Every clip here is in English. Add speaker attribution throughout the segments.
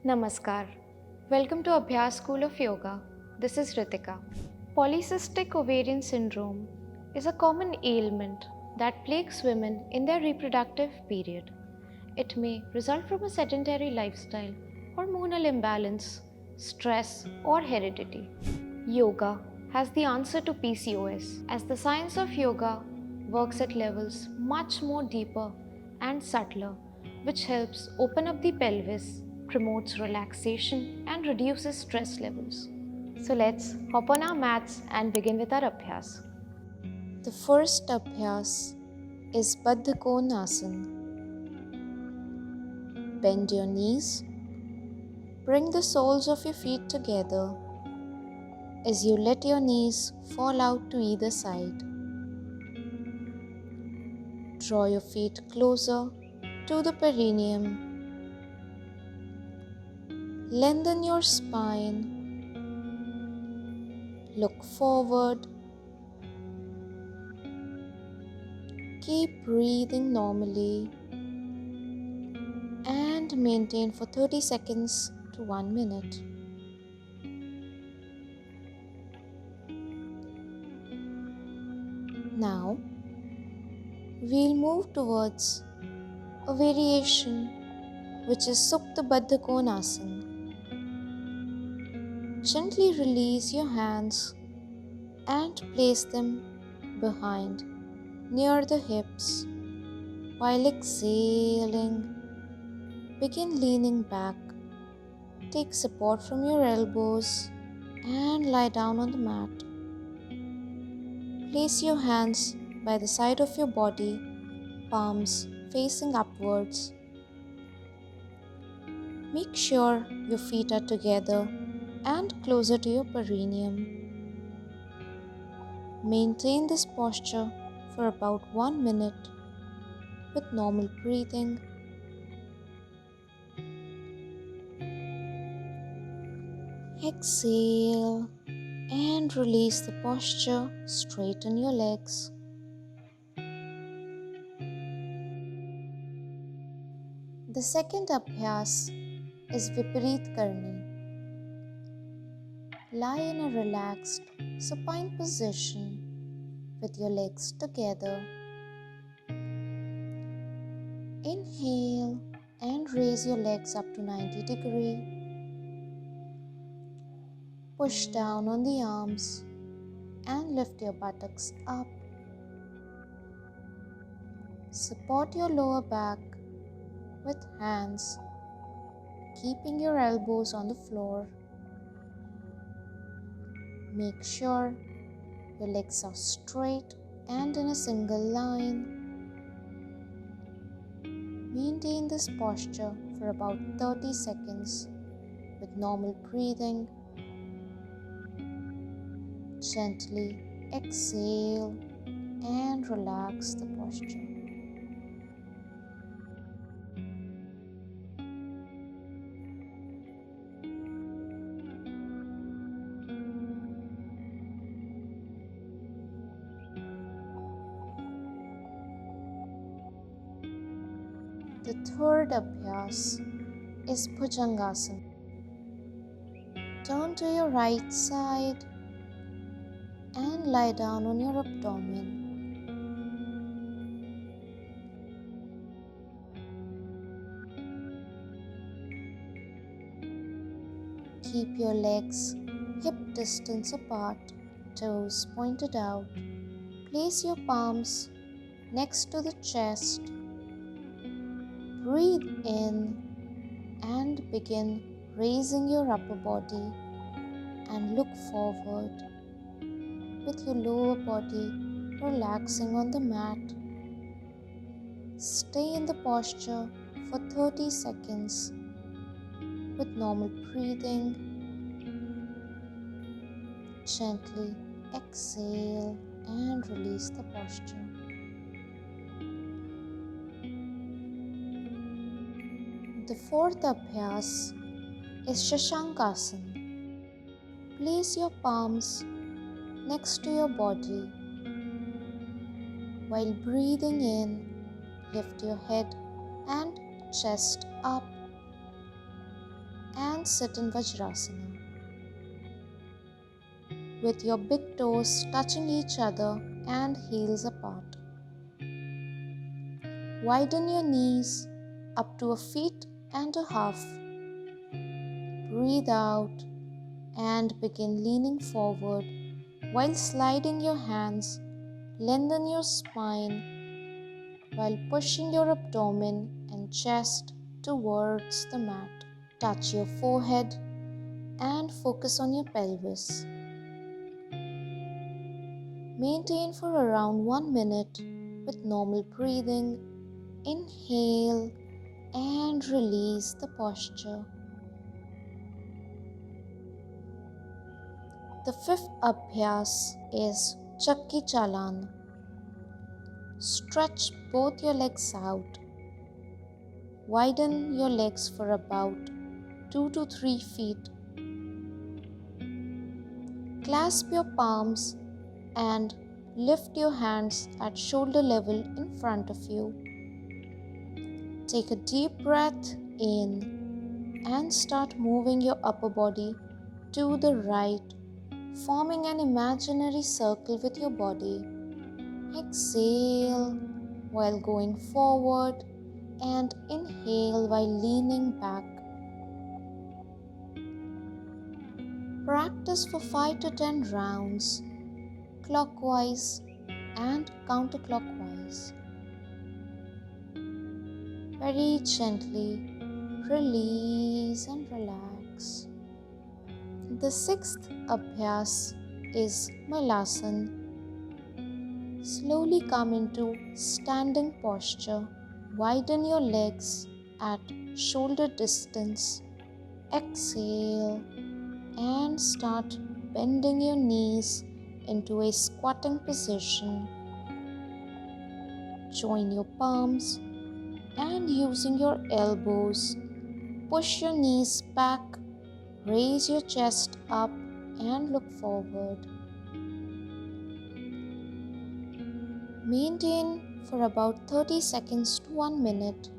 Speaker 1: Namaskar. Welcome to Abhyas School of Yoga. This is Ritika. Polycystic ovarian syndrome is a common ailment that plagues women in their reproductive period. It may result from a sedentary lifestyle, hormonal imbalance, stress, or heredity. Yoga has the answer to PCOS as the science of yoga works at levels much more deeper and subtler, which helps open up the pelvis, promotes relaxation, and reduces stress levels. So let's hop on our mats and begin with our abhyas.
Speaker 2: The first abhyas is Baddha Konasana. Bend your knees. Bring the soles of your feet together as you let your knees fall out to either side. Draw your feet closer to the perineum. Lengthen your spine. Look forward. Keep breathing normally and maintain for 30 seconds to 1 minute. Now, we'll move towards a variation which is Supta Baddha Konasana. Gently release your hands and place them behind near the hips. While exhaling, begin leaning back. Take support from your elbows and lie down on the mat. Place your hands by the side of your body, palms facing upwards. Make sure your feet are together and closer to your perineum. Maintain this posture for about 1 minute with normal breathing. Exhale and release the posture. Straighten your legs. The second abhyas is Viparit Karni. Lie in a relaxed, supine position with your legs together. Inhale and raise your legs up to 90 degrees. Push down on the arms and lift your buttocks up. Support your lower back with hands, keeping your elbows on the floor. Make sure your legs are straight and in a single line. Maintain this posture for about 30 seconds with normal breathing. Gently exhale and relax the posture. The third abhyas is Bhujangasana. Turn to your right side and lie down on your abdomen. Keep your legs hip distance apart, toes pointed out. Place your palms next to the chest. Breathe in and begin raising your upper body and look forward with your lower body relaxing on the mat. Stay in the posture for 30 seconds with normal breathing. Gently exhale and release the posture. The fourth abhyas is Shashankasana. Place your palms next to your body. While breathing in, lift your head and chest up and sit in Vajrasana. With your big toes touching each other and heels apart. Widen your knees up to a feet and a half. Breathe out and begin leaning forward while sliding your hands. Lengthen your spine while pushing your abdomen and chest towards the mat. Touch your forehead and focus on your pelvis. Maintain for around 1 minute with normal breathing. Inhale and release the posture. The fifth abhyas is Chakki Chalan. Stretch both your legs out. Widen your legs for about 2 to 3 feet. Clasp your palms and lift your hands at shoulder level in front of you. Take a deep breath in and start moving your upper body to the right, forming an imaginary circle with your body. Exhale while going forward and inhale while leaning back. Practice for 5 to 10 rounds, clockwise and counterclockwise. Very gently release and relax. The sixth abhyas is Malasana. Slowly come into standing posture. Widen your legs at shoulder distance. Exhale and start bending your knees into a squatting position. Join your palms and using your elbows, push your knees back, raise your chest up and look forward. Maintain for about 30 seconds to 1 minute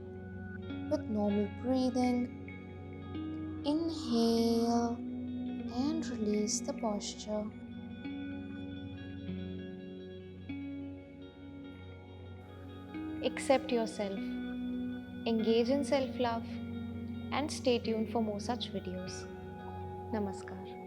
Speaker 2: with normal breathing. Inhale and release the posture.
Speaker 1: Accept yourself, engage in self-love, and stay tuned for more such videos. Namaskar.